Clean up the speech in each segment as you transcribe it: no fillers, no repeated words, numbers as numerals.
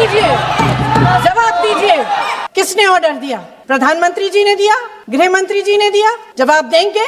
दीजिए, जवाब दीजिए। किसने ऑर्डर दिया? प्रधानमंत्री जी ने दिया? गृह मंत्री जी ने दिया? जवाब देंगे?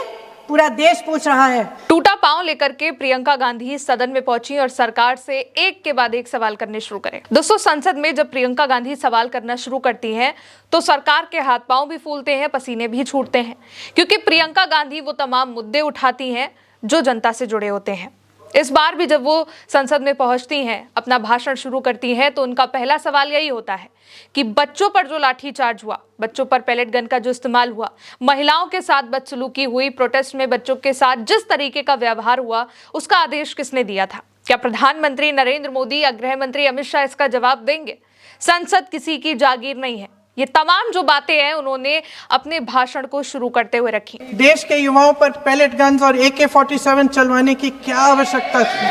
पूरा देश पूछ रहा है। टूटा पांव लेकर के प्रियंका गांधी सदन में पहुंची और सरकार से एक के बाद एक सवाल करने शुरू करें। दोस्तों, संसद में जब प्रियंका गांधी सवाल करना शुरू करती हैं तो सरकार के हाथ पांव भी फूलते हैं, पसीने भी छूटते हैं, क्योंकि प्रियंका गांधी वो तमाम मुद्दे उठाती हैं जो जनता से जुड़े होते हैं। इस बार भी जब वो संसद में पहुंचती हैं, अपना भाषण शुरू करती हैं, तो उनका पहला सवाल यही होता है कि बच्चों पर जो लाठीचार्ज हुआ, बच्चों पर पैलेट गन का जो इस्तेमाल हुआ, महिलाओं के साथ बदसलूकी हुई, प्रोटेस्ट में बच्चों के साथ जिस तरीके का व्यवहार हुआ, उसका आदेश किसने दिया था? क्या प्रधानमंत्री नरेंद्र मोदी या गृह मंत्री अमित शाह इसका जवाब देंगे? संसद किसी की जागीर नहीं है। ये तमाम जो बातें हैं उन्होंने अपने भाषण को शुरू करते हुए रखी। देश के युवाओं पर पैलेट गन्स और AK-47 चलवाने की क्या आवश्यकता थी?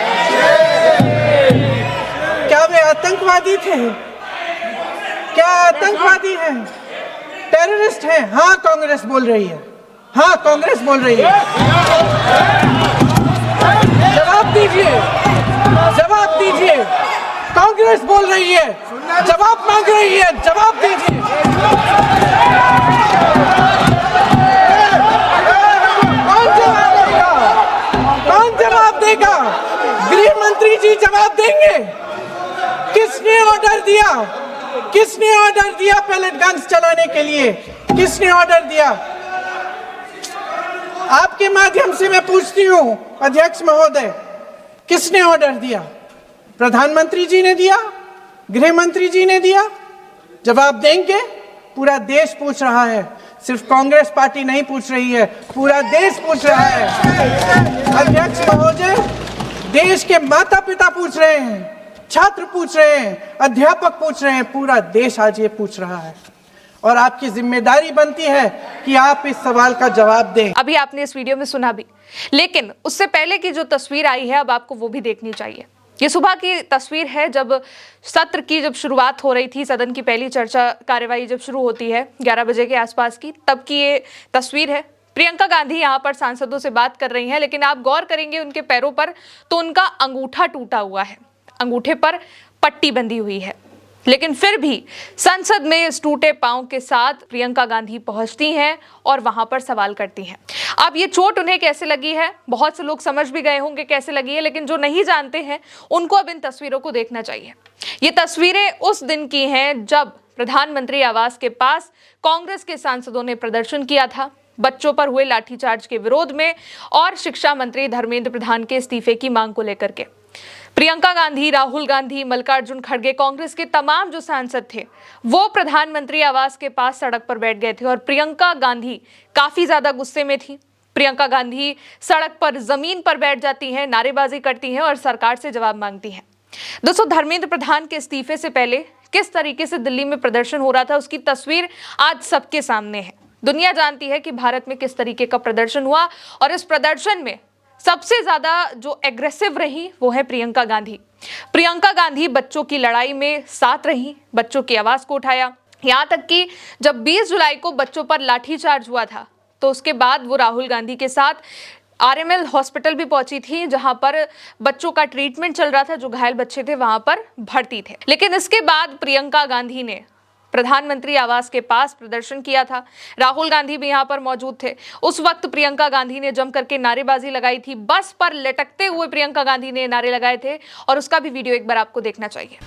क्या वे आतंकवादी थे? क्या आतंकवादी हैं? टेररिस्ट हैं? हाँ, कांग्रेस बोल रही है। हाँ, कांग्रेस बोल रही है। जवाब दीजिए, जवाब दीजिए। कांग्रेस बोल रही है, जवाब मांग रही है, जवाब दीजिए। कौन जवाब देगा? कौन जवाब देगा? गृह मंत्री जी जवाब देंगे? किसने ऑर्डर दिया? किसने ऑर्डर दिया पैलेट गन्स चलाने के लिए? किसने ऑर्डर दिया? आपके माध्यम से मैं पूछती हूँ अध्यक्ष महोदय, किसने ऑर्डर दिया? प्रधानमंत्री जी ने दिया? गृह मंत्री जी ने दिया? जवाब देंगे? पूरा देश पूछ रहा है, सिर्फ कांग्रेस पार्टी नहीं पूछ रही है, पूरा देश पूछ रहा है। अध्यक्ष महोदय, देश के माता पिता पूछ रहे हैं, छात्र पूछ रहे हैं, अध्यापक पूछ रहे हैं, पूरा देश आज ये पूछ रहा है और आपकी जिम्मेदारी बनती है कि आप इस सवाल का जवाब दें। अभी आपने इस वीडियो में सुना भी, लेकिन उससे पहले की जो तस्वीर आई है अब आपको वो भी देखनी चाहिए। ये सुबह की तस्वीर है, जब सत्र की जब शुरुआत हो रही थी, सदन की पहली चर्चा कार्यवाही जब शुरू होती है 11 बजे के आसपास की, तब की ये तस्वीर है। प्रियंका गांधी यहाँ पर सांसदों से बात कर रही हैं, लेकिन आप गौर करेंगे उनके पैरों पर तो उनका अंगूठा टूटा हुआ है, अंगूठे पर पट्टी बंधी हुई है, लेकिन फिर भी संसद में इस टूटे पांव के साथ प्रियंका गांधी पहुंचती हैं और वहां पर सवाल करती हैं। अब ये चोट उन्हें कैसे लगी है, बहुत से लोग समझ भी गए होंगे कैसे लगी है, लेकिन जो नहीं जानते हैं उनको अब इन तस्वीरों को देखना चाहिए। ये तस्वीरें उस दिन की हैं जब प्रधानमंत्री आवास के पास कांग्रेस के सांसदों ने प्रदर्शन किया था बच्चों पर हुए लाठीचार्ज के विरोध में और शिक्षा मंत्री धर्मेंद्र प्रधान के इस्तीफे की मांग को लेकर के। प्रियंका गांधी, राहुल गांधी, मल्लिकार्जुन खड़गे, कांग्रेस के तमाम जो सांसद थे वो प्रधानमंत्री आवास के पास सड़क पर बैठ गए थे और प्रियंका गांधी काफी ज्यादा गुस्से में थी। प्रियंका गांधी सड़क पर, जमीन पर बैठ जाती हैं, नारेबाजी करती हैं और सरकार से जवाब मांगती हैं। दोस्तों, धर्मेंद्र प्रधान के इस्तीफे से पहले किस तरीके से दिल्ली में प्रदर्शन हो रहा था उसकी तस्वीर आज सबके सामने है। दुनिया जानती है कि भारत में किस तरीके का प्रदर्शन हुआ और इस प्रदर्शन में सबसे ज्यादा जो एग्रेसिव रही वो है प्रियंका गांधी। प्रियंका गांधी बच्चों की लड़ाई में साथ रही, बच्चों की आवाज को उठाया। यहाँ तक कि जब 20 जुलाई को बच्चों पर लाठीचार्ज हुआ था तो उसके बाद वो राहुल गांधी के साथ RML हॉस्पिटल भी पहुंची थी, जहां पर बच्चों का ट्रीटमेंट चल रहा था, जो घायल बच्चे थे वहां पर भर्ती थे। लेकिन इसके बाद प्रियंका गांधी ने प्रधानमंत्री आवास के पास प्रदर्शन किया था। राहुल गांधी भी यहाँ पर मौजूद थे। उस वक्त प्रियंका गांधी ने जम करके नारेबाजी लगाई थी। बस पर लटकते हुए प्रियंका गांधी ने नारे लगाए थे और उसका भी वीडियो एक बार आपको देखना चाहिए।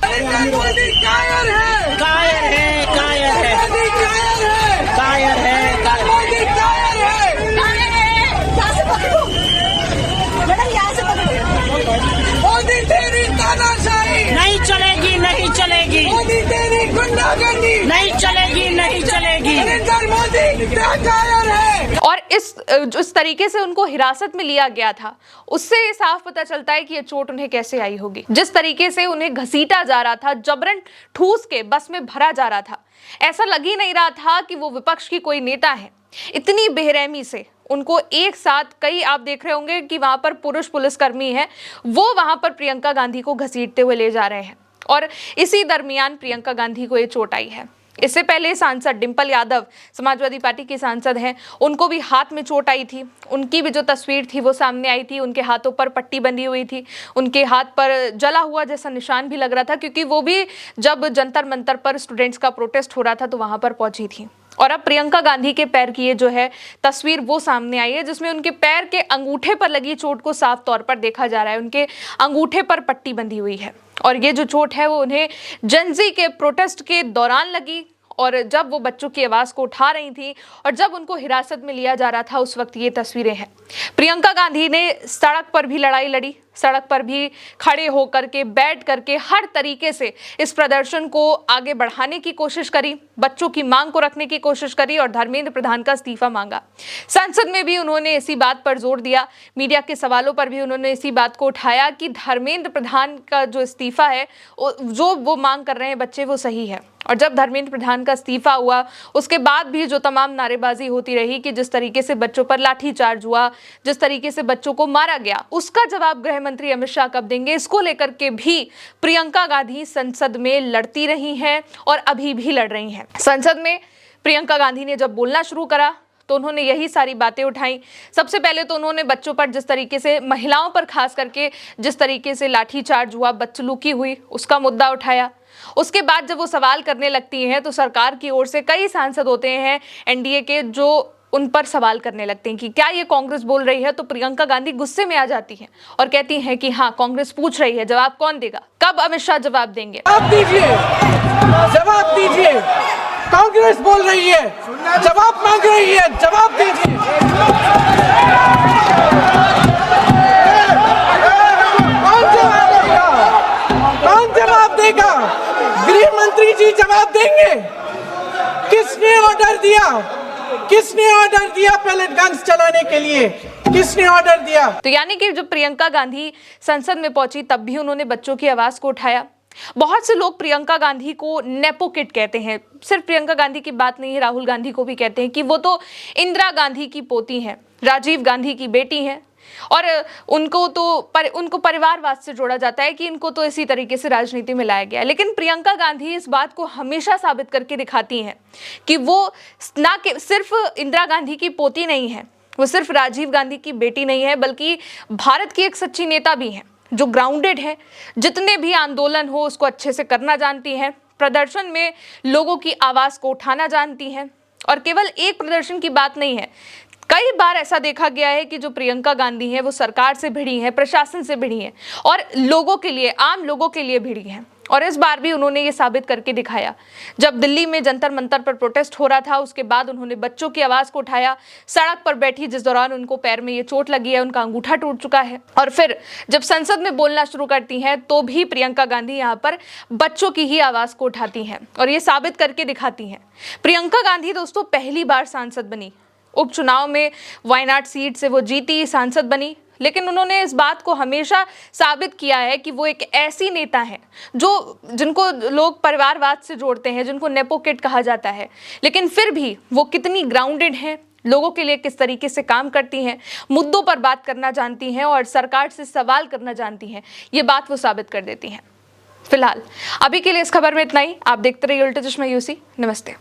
नहीं चलेगी, नहीं चलेगी, मोदी तेरी गुंडागर्दी नहीं चलेगी, नहीं चलेगी। नरेंद्र मोदी कायर है। और इस तरीके से उनको हिरासत में लिया गया था, उससे साफ पता चलता है कि ये चोट उन्हें कैसे आई होगी। जिस तरीके से उन्हें घसीटा जा रहा था, जबरन ठूस के बस में भरा जा रहा था, ऐसा लग ही नहीं रहा था कि वो विपक्ष की कोई नेता है। इतनी बेरहमी से उनको एक साथ, कई आप देख रहे होंगे कि वहां पर पुरुष पुलिसकर्मी हैं, वो वहां पर प्रियंका गांधी को घसीटते हुए ले जा रहे हैं और इसी दरमियान प्रियंका गांधी को ये चोट आई है। इससे पहले सांसद डिंपल यादव समाजवादी पार्टी की सांसद हैं, उनको भी हाथ में चोट आई थी। उनकी भी जो तस्वीर थी वो सामने आई थी। उनके हाथों पर पट्टी बंधी हुई थी, उनके हाथ पर जला हुआ जैसा निशान भी लग रहा था, क्योंकि वो भी जब जंतर मंतर पर स्टूडेंट्स का प्रोटेस्ट हो रहा था तो वहां पर पहुंची थी। और अब प्रियंका गांधी के पैर की ये जो है तस्वीर वो सामने आई है, जिसमें उनके पैर के अंगूठे पर लगी चोट को साफ तौर पर देखा जा रहा है। उनके अंगूठे पर पट्टी बंधी हुई है और ये जो चोट है वो उन्हें जेनजी के प्रोटेस्ट के दौरान लगी, और जब वो बच्चों की आवाज को उठा रही थी और जब उनको हिरासत में लिया जा रहा था उस वक्त ये तस्वीरें हैं। प्रियंका गांधी ने सड़क पर भी लड़ाई लड़ी, सड़क पर भी खड़े होकर के, बैठ करके, हर तरीके से इस प्रदर्शन को आगे बढ़ाने की कोशिश करी, बच्चों की मांग को रखने की कोशिश करी और धर्मेंद्र प्रधान का इस्तीफा मांगा। संसद में भी उन्होंने इसी बात पर जोर दिया, मीडिया के सवालों पर भी उन्होंने इसी बात को उठाया कि धर्मेंद्र प्रधान का जो इस्तीफा है, जो वो मांग कर रहे हैं बच्चे, वो सही है। और जब धर्मेंद्र प्रधान का इस्तीफा हुआ उसके बाद भी जो तमाम नारेबाजी होती रही कि जिस तरीके से बच्चों पर लाठीचार्ज हुआ, जिस तरीके से बच्चों को मारा गया, उसका जवाब गृह मंत्री अमित शाह कब देंगे, इसको लेकर के भी प्रियंका गांधी संसद में लड़ती रही हैं और अभी भी लड़ रही हैं। संसद में प्रियंका गांधी ने जब बोलना शुरू करा तो उन्होंने यही सारी बातें उठाई। सबसे पहले तो उन्होंने बच्चों पर जिस तरीके से, महिलाओं पर खास करके जिस तरीके से लाठीचार्ज हुआ, बदसलूकी हुई, उसका मुद्दा उठाया। उसके बाद जब वो सवाल करने लगती हैं तो सरकार की ओर से कई सांसद होते हैं एनडीए के जो उन पर सवाल करने लगते हैं कि क्या ये कांग्रेस बोल रही है, तो प्रियंका गांधी गुस्से में आ जाती हैं और कहती हैं कि हाँ, कांग्रेस पूछ रही है, जवाब कौन देगा, कब अमित शाह जवाब देंगे? जवाब दीजिए, जवाब दीजिए। कांग्रेस बोल रही है, जवाब मांग रही है, जवाब दीजिए। कौन जवाब देगा? कौन जवाब देगा? गृह मंत्री जी जवाब देंगे। किसने ऑर्डर दिया? किसने ऑर्डर दिया पैलेट गन्स चलाने के लिए? किसने ऑर्डर दिया? तो यानी कि जब प्रियंका गांधी संसद में पहुंची तब भी उन्होंने बच्चों की आवाज को उठाया। बहुत से लोग प्रियंका गांधी को नेपो किड कहते हैं। सिर्फ प्रियंका गांधी की बात नहीं है, राहुल गांधी को भी कहते हैं कि वो तो इंदिरा गांधी की पोती हैं, राजीव गांधी की बेटी हैं, और उनको परिवारवाद से जोड़ा जाता है कि इनको तो इसी तरीके से राजनीति में लाया गया है। लेकिन प्रियंका गांधी इस बात को हमेशा साबित करके दिखाती हैं कि वो ना कि सिर्फ इंदिरा गांधी की पोती नहीं है, वो सिर्फ राजीव गांधी की बेटी नहीं है, बल्कि भारत की एक सच्ची नेता भी हैं, जो ग्राउंडेड है, जितने भी आंदोलन हो उसको अच्छे से करना जानती हैं, प्रदर्शन में लोगों की आवाज को उठाना जानती हैं। और केवल एक प्रदर्शन की बात नहीं है, कई बार ऐसा देखा गया है कि जो प्रियंका गांधी हैं वो सरकार से भिड़ी हैं, प्रशासन से भिड़ी हैं और लोगों के लिए, आम लोगों के लिए भिड़ी हैं। और इस बार भी उन्होंने ये साबित करके दिखाया। जब दिल्ली में जंतर मंतर पर प्रोटेस्ट हो रहा था उसके बाद उन्होंने बच्चों की आवाज को उठाया, सड़क पर बैठी जिस दौरान उनको पैर में ये चोट लगी है, उनका अंगूठा टूट चुका है, और फिर जब संसद में बोलना शुरू करती हैं तो भी प्रियंका गांधी यहाँ पर बच्चों की ही आवाज को उठाती हैं और ये साबित करके दिखाती हैं। प्रियंका गांधी दोस्तों पहली बार सांसद बनी, उपचुनाव में वायनाड सीट से वो जीती, सांसद बनी, लेकिन उन्होंने इस बात को हमेशा साबित किया है कि वो एक ऐसी नेता है जिनको लोग परिवारवाद से जोड़ते हैं, जिनको नेपो किड कहा जाता है, लेकिन फिर भी वो कितनी ग्राउंडेड हैं, लोगों के लिए किस तरीके से काम करती हैं, मुद्दों पर बात करना जानती हैं और सरकार से सवाल करना जानती हैं, ये बात वो साबित कर देती हैं। फिलहाल अभी के लिए इस खबर में इतना ही। आप देखते रहिए उल्टा चश्मा यूसी। नमस्ते।